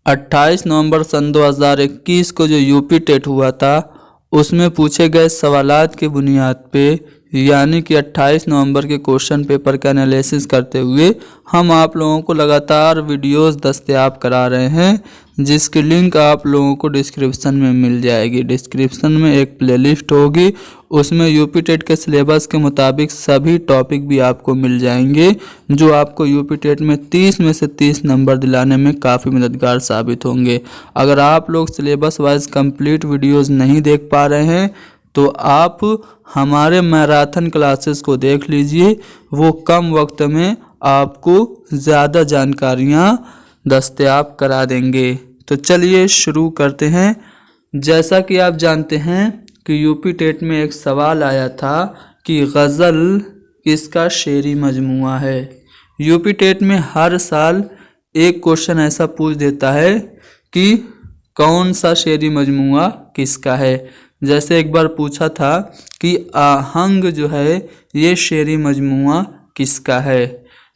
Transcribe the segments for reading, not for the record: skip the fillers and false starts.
28 नवंबर सन 2021 को जो UP TET हुआ था उसमें पूछे गए सवालात की बुनियाद पे यानी कि 28 नवंबर के क्वेश्चन पेपर का एनालिसिस करते हुए हम आप लोगों को लगातार वीडियोस दस्तयाब करा रहे हैं, जिसकी लिंक आप लोगों को डिस्क्रिप्शन में मिल जाएगी। डिस्क्रिप्शन में एक प्लेलिस्ट होगी, उसमें यूपी टेट के सिलेबस के मुताबिक सभी टॉपिक भी आपको मिल जाएंगे, जो आपको यूपी टेट में 30 में से 30 नंबर दिलाने में काफ़ी मददगार साबित होंगे। अगर आप लोग सिलेबस वाइज कंप्लीट वीडियोज़ नहीं देख पा रहे हैं तो आप हमारे मैराथन क्लासेस को देख लीजिए, वो कम वक्त में आपको ज़्यादा जानकारियाँ दस्तयाब करा देंगे। तो चलिए शुरू करते हैं। जैसा कि आप जानते हैं कि यूपी टेट में एक सवाल आया था कि गज़ल किसका शेरी मजमूआ है। यूपी टेट में हर साल एक क्वेश्चन ऐसा पूछ देता है कि कौन सा शेरी मजमूआ किसका है। जैसे एक बार पूछा था कि आहंग जो है ये शेरी मजमूआ किसका है।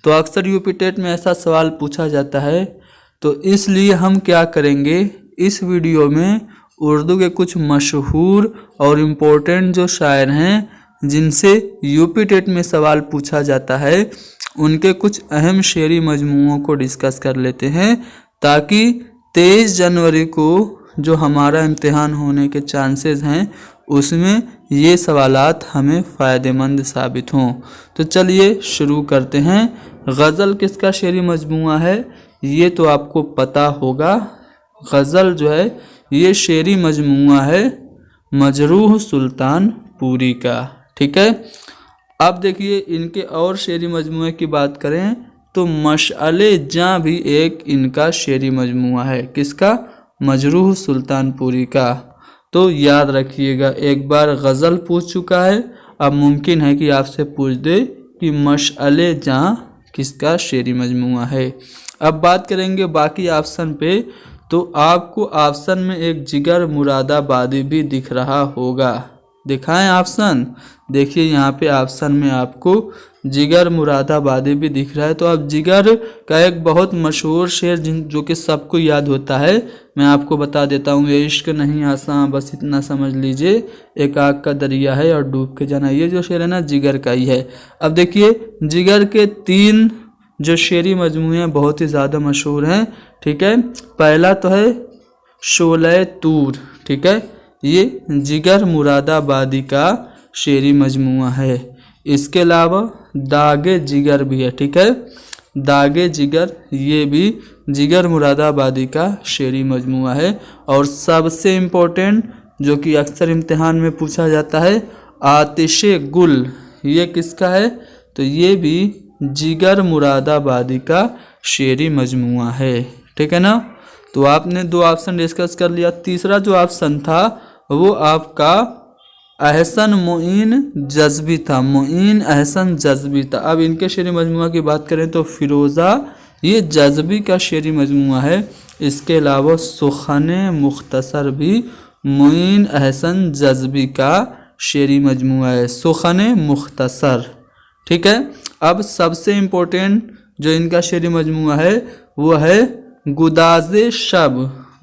तो अक्सर यूपी टेट में ऐसा सवाल पूछा जाता है, तो इसलिए हम क्या करेंगे, इस वीडियो में उर्दू के कुछ मशहूर और इम्पोर्टेंट जो शायर हैं जिनसे यूपी टेट में सवाल पूछा जाता है, उनके कुछ अहम शेरी मजमूओं को डिस्कस कर लेते हैं, ताकि 23 जनवरी को जो हमारा इम्तिहान होने के चांसेस हैं उसमें ये सवालात हमें फ़ायदेमंद साबित हों। तो चलिए शुरू करते हैं। गज़ल किसका शेरी मजमूआ है ये तो आपको पता होगा। गज़ल जो है ये शेरी मजमूआ है मजरूह सुल्तानपुरी का। ठीक है, अब देखिए इनके और शेरी मजमूए की बात करें तो मशअले जां भी एक इनका शेरी मजमूआ है। किसका? मजरूह सुल्तानपुरी का। तो याद रखिएगा, एक बार गज़ल पूछ चुका है, अब मुमकिन है कि आपसे पूछ दे कि मशअले जां किसका शेरी मजमूआ है। अब बात करेंगे बाकी ऑप्शन पे, तो आपको ऑप्शन में एक जिगर मुरादाबादी भी दिख रहा होगा। दिखाएं ऑप्शन, देखिए यहाँ पे ऑप्शन में आपको जिगर मुरादाबादी भी दिख रहा है। तो अब जिगर का एक बहुत मशहूर शेर जो कि सबको याद होता है, मैं आपको बता देता हूँ। ये इश्क नहीं आसान बस इतना समझ लीजिए, एक आग का दरिया है और डूब के जाना, ये जो शेर है ना जिगर का ही है। अब देखिए जिगर के 3 जो शेरी मजमूए बहुत ही ज़्यादा मशहूर हैं। ठीक है, पहला तो है शोले तूर। ठीक है, ये जिगर मुरादाबादी का शेरी मजमूआ है। इसके अलावा दागे जिगर भी है। ठीक है, दागे जिगर ये भी जिगर मुरादाबादी का शेरी मजमूआ है। और सबसे इम्पोर्टेंट जो कि अक्सर इम्तिहान में पूछा जाता है, आतिशे गुल, ये किसका है? तो ये भी जिगर मुरादाबादी का शेरी मजमूआ है। ठीक है ना, तो आपने 2 ऑप्शन डिस्कस कर लिया। तीसरा जो ऑप्शन था वो आपका अहसन मोइन जज्बी था, मोइन अहसन जज्बी था। अब इनके शेरी मजमूआ की बात करें तो फिरोज़ा ये जज्बी का शेरी मजमूआ है। इसके अलावा सुखने मुख्तसर भी मोइन अहसन जज्बी का शेरी मजमूआ है, सुखने मुख्तसर। ठीक है, अब सबसे इम्पोर्टेंट जो इनका शेरी मजमूआ है वो है गुदाज़े शब।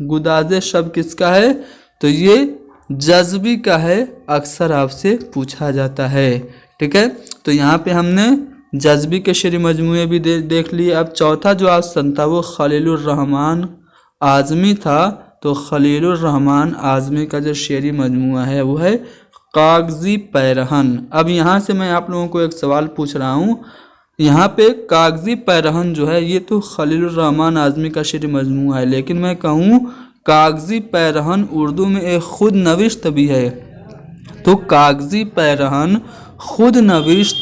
गुदाज़े शब किसका है? तो ये जज्बी का है, अक्सर आपसे पूछा जाता है। ठीक है, तो यहाँ पे हमने जज्बी के शेरी मजमूए भी देख लिए। अब चौथा जो ऑप्शन था वो खलीलुर रहमान आज़मी था। तो खलीलुर रहमान आज़मी का जो शेरी मजमूआ है वो है कागज़ी पैरहन। अब यहाँ से मैं आप लोगों को एक सवाल पूछ रहा हूँ, यहाँ पे कागज़ी पैरहन जो है ये तो खलीलुर रहमान आज़मी का शेरी मजमूआ है, लेकिन मैं कहूँ कागज़ी पैरहन उर्दू में एक खुद नविश्त भी है। तो कागज़ी पैरहन खुद नविश्त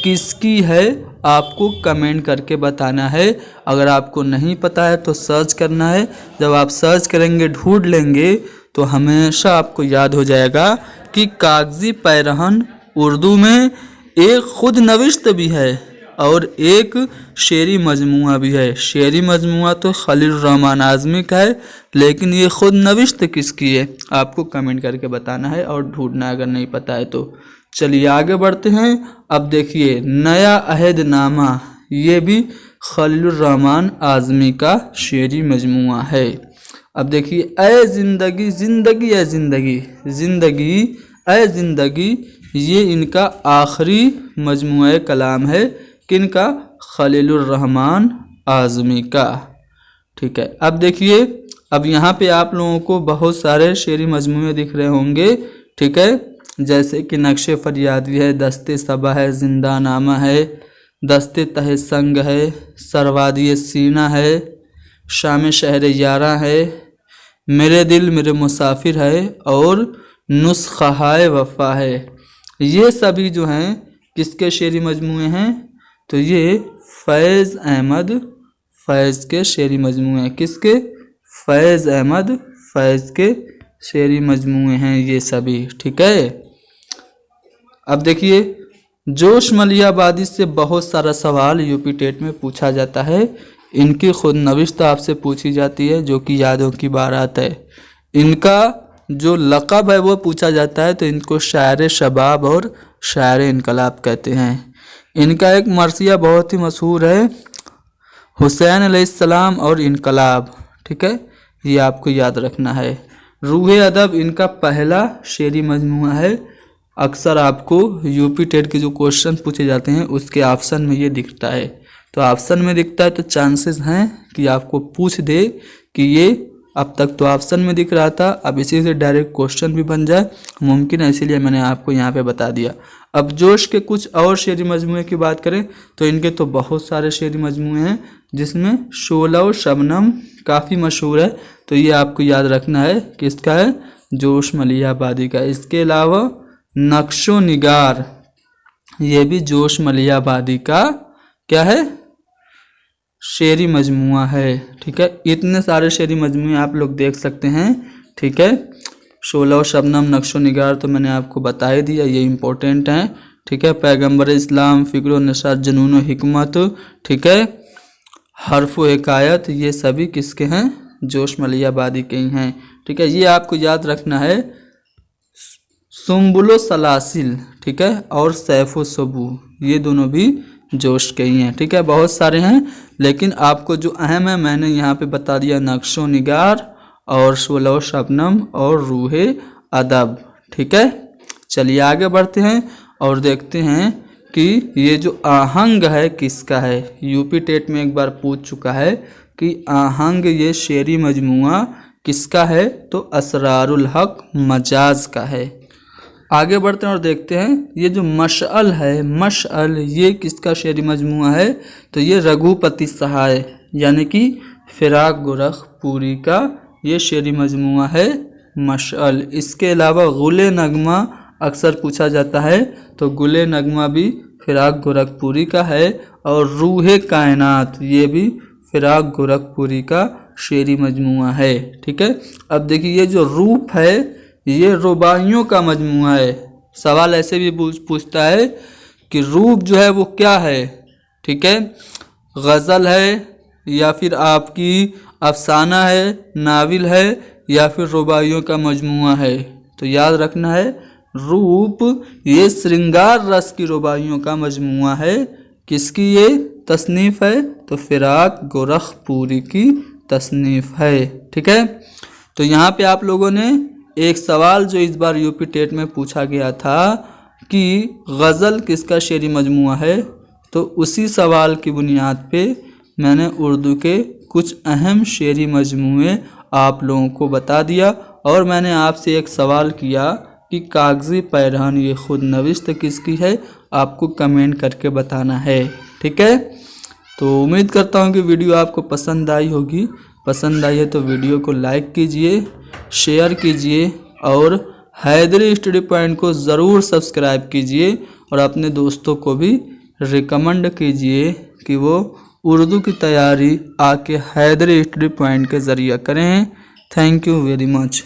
किसकी है आपको कमेंट करके बताना है। अगर आपको नहीं पता है तो सर्च करना है, जब आप सर्च करेंगे ढूंढ लेंगे तो हमेशा आपको याद हो जाएगा कि कागज़ी पैरहन उर्दू में एक खुद नविश्त भी है और एक शेरी मजमूआ भी है। शेरी मजमूआ तो खलीलुर रहमान आज़मी का है, लेकिन ये खुद नविश्त किसकी है आपको कमेंट करके बताना है और ढूंढना अगर नहीं पता है तो। चलिए आगे बढ़ते हैं। अब देखिए नया अहदनामा, ये भी खलीलुर रहमान आज़मी का शेरी मजमुआ है। अब देखिए, ए ज़िंदगी ज़िंदगी ए ज़िंदगी ज़िंदगी ए ज़िंदगी, ये इनका आखिरी मजमुआ कलाम है। किनका? खलीलुर रहमान आज़मी का। ठीक है, अब देखिए, अब यहाँ पे आप लोगों को बहुत सारे शेरी मजमुए दिख रहे होंगे। ठीक है, जैसे कि नक्शे फरियादी है, दस्ते सबा है, जिंदा नामा है, दस्ते तहे संग है, सरवादी सीना है, शाम शहर यारा है, मेरे दिल मेरे मुसाफिर है और नुस्ख़ाए वफ़ा है। ये सभी जो हैं किसके शेरी मजमुए हैं? तो ये फैज़ अहमद फैज़ के शेरी मजमुए हैं। किसके? फैज़ अहमद फैज़ के शेरी मजमुए हैं ये सभी। ठीक है, अब देखिए, जोश मलियाबादी से बहुत सारा सवाल यूपी टेट में पूछा जाता है। इनकी खुद नविश्त आपसे पूछी जाती है, जो कि यादों की बारात है। इनका जो लक़ब है वो पूछा जाता है, तो इनको शायर शबाब और शायर इनकलाब कहते हैं। इनका एक मरसिया बहुत ही मशहूर है, हुसैन अलैहिस्सलाम और इनकलाब। ठीक है, ये आपको याद रखना है। रूहे अदब इनका पहला शेरी मजमुआ है। अक्सर आपको यूपी टेट के जो क्वेश्चन पूछे जाते हैं उसके ऑप्शन में ये दिखता है। तो ऑप्शन में दिखता है तो चांसेस हैं कि आपको पूछ दे कि ये, अब तक तो ऑप्शन में दिख रहा था, अब इसी से डायरेक्ट क्वेश्चन भी बन जाए, मुमकिन है, इसीलिए मैंने आपको यहाँ पे बता दिया। अब जोश के कुछ और शेरी मजमुए की बात करें तो इनके तो बहुत सारे शेरी मजमुए हैं, जिसमें शोला और शबनम काफ़ी मशहूर है। तो ये आपको याद रखना है किसका है? जोश मलियाबादी का। इसके अलावा नक्शो निगार, ये भी जोश मलियाबादी का क्या है? शेरी मजमुआ है। ठीक है, इतने सारे शेरी मजमुए आप लोग देख सकते हैं। ठीक है, शोला और शबनम, नक्शो निगार तो मैंने आपको बता ही दिया, ये इम्पोर्टेंट हैं। ठीक है, पैगंबर इस्लाम, फ़िक्र नशात, जुनून हिकमत, ठीक है, हर्फ हिकायत, ये सभी किसके हैं? जोश मलियाबादी के ही हैं। ठीक है, ये आपको याद रखना है। सुम्बुलो सलासिल, ठीक है, और सैफो सबू, ये दोनों भी जोश के ही हैं। ठीक है, बहुत सारे हैं, लेकिन आपको जो अहम है मैंने यहाँ पे बता दिया, नक्शो निगार और शोला और शबनम और रूहे अदब। ठीक है, चलिए आगे बढ़ते हैं और देखते हैं कि ये जो आहंग है किसका है। यूपी टेट में एक बार पूछ चुका है कि आहंग ये शेरी मजमुआ किसका है, तो असरारुल हक मजाज का है। आगे बढ़ते हैं और देखते हैं ये जो मशअल है, मशअल ये किसका शेरी मजमुआ है, तो ये रघुपति सहाय यानी कि फिराक गोरखपुरी का ये शेरी मजमुआ है मशअल। इसके अलावा गुले नगमा अक्सर पूछा जाता है, तो गुले नगमा भी फिराक गोरखपुरी का है। और रूहे कायनात ये भी फिराक गोरखपुरी का शेरी मजमुआ है। ठीक है, अब देखिए, ये जो रूप है ये रुबाइयों का मजमुआ है। सवाल ऐसे भी पूछता है कि रूप जो है वो क्या है। ठीक है, गज़ल है या फिर आपकी अफसाना है, नाविल है या फिर रुबाइयों का मजमुआ है। तो याद रखना है, रूप ये श्रृंगार रस की रुबाइयों का मजमुआ है। किसकी ये तसनीफ़ है, तो फिराक गोरखपुरी की तसनीफ़ है। ठीक है, तो यहाँ पे आप लोगों ने एक सवाल जो इस बार यूपी टेट में पूछा गया था कि गज़ल किसका शेरी मजमुआ है, तो उसी सवाल की बुनियाद पे मैंने उर्दू के कुछ अहम शेरी मजमुए आप लोगों को बता दिया। और मैंने आपसे एक सवाल किया कि कागज़ी पैरहन ये खुद नविश्त किसकी है, आपको कमेंट करके बताना है। ठीक है, तो उम्मीद करता हूँ कि वीडियो आपको पसंद आई होगी। पसंद आई है तो वीडियो को लाइक कीजिए, शेयर कीजिए और हैदरी स्टडी पॉइंट को ज़रूर सब्सक्राइब कीजिए और अपने दोस्तों को भी रिकमेंड कीजिए कि वो उर्दू की तैयारी आके हैदरी स्टडी पॉइंट के ज़रिए करें। Thank you very much.